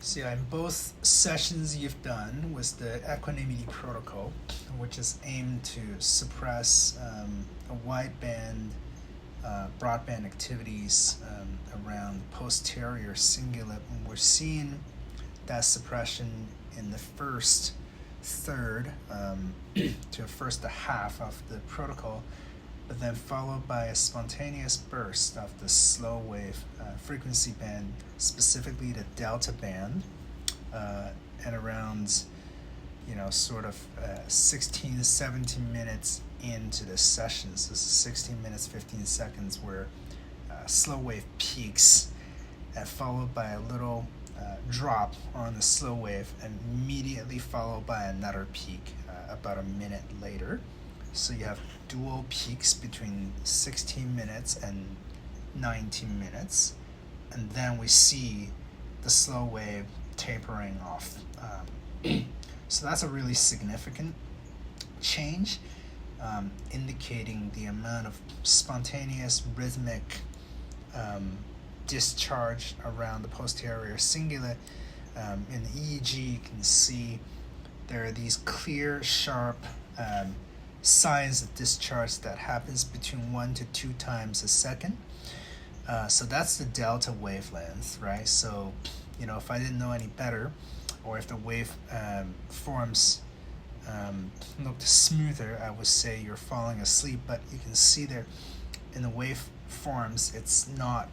So yeah, in both sessions you've done was the equanimity protocol, which is aimed to suppress a wide band, broadband activities around posterior cingulate. And we're seeing that suppression in the first third to first half of the protocol, but then followed by a spontaneous burst of the slow wave frequency band, specifically the delta band, at around, 16, 17 minutes into the session. So this is 16 minutes, 15 seconds where slow wave peaks, followed by a little drop on the slow wave, and immediately followed by another peak about a minute later. So you have dual peaks between 16 minutes and 19 minutes, and then we see the slow wave tapering off. So that's a really significant change, indicating the amount of spontaneous rhythmic discharge around the posterior cingulate. In the EEG, you can see there are these clear, sharp signs of discharge that happens between 1 to 2 times a second. So that's the delta wavelength, right? So, if I didn't know any better, or if the wave forms looked smoother, I would say you're falling asleep. But you can see there in the wave forms, it's not.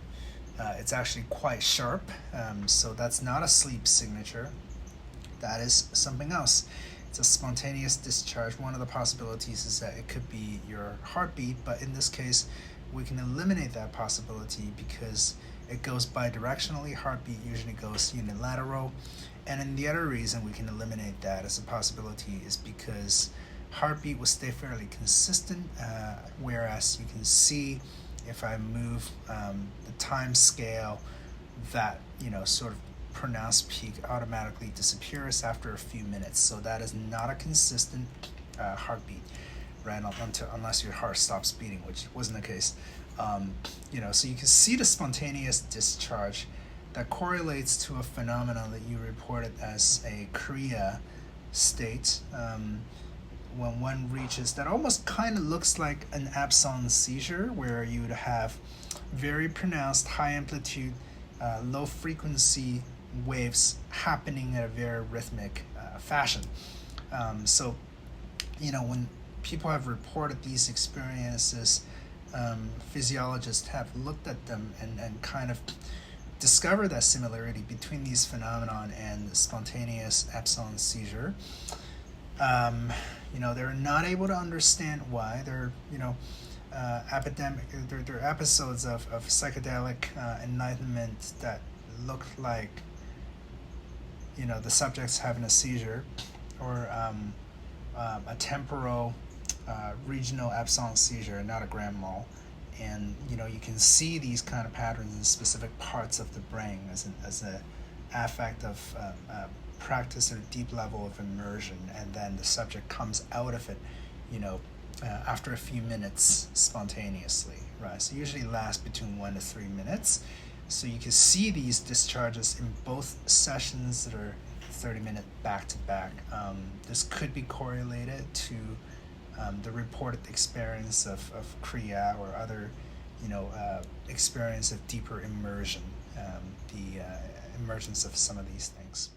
It's actually quite sharp. So that's not a sleep signature. That is something else. It's a spontaneous discharge. One of the possibilities is that it could be your heartbeat, but in this case, we can eliminate that possibility because it goes bidirectionally. Heartbeat usually goes unilateral. And then the other reason we can eliminate that as a possibility is because heartbeat will stay fairly consistent, whereas you can see if I move the time scale, that sort of pronounced peak automatically disappears after a few minutes. So that is not a consistent heartbeat, right? Unless your heart stops beating, which wasn't the case. So you can see the spontaneous discharge that correlates to a phenomenon that you reported as a Kriya state. When one reaches that, almost kind of looks like an absence seizure, where you would have very pronounced high amplitude, low frequency waves happening at a very rhythmic fashion. So when people have reported these experiences, physiologists have looked at them and kind of discovered that similarity between these phenomenon and spontaneous absence seizure. They're not able to understand why. They're there are episodes of psychedelic enlightenment that look like the subject's having a seizure, or a temporal regional absence seizure, not a grand mal. And you can see these kind of patterns in specific parts of the brain as an affect of practice at a deep level of immersion, and then the subject comes out of it after a few minutes spontaneously, right? So usually lasts between 1 to 3 minutes. So you can see these discharges in both sessions that are 30-minute back-to-back. This could be correlated to the reported experience of Kriya or other experience of deeper immersion, the emergence of some of these things.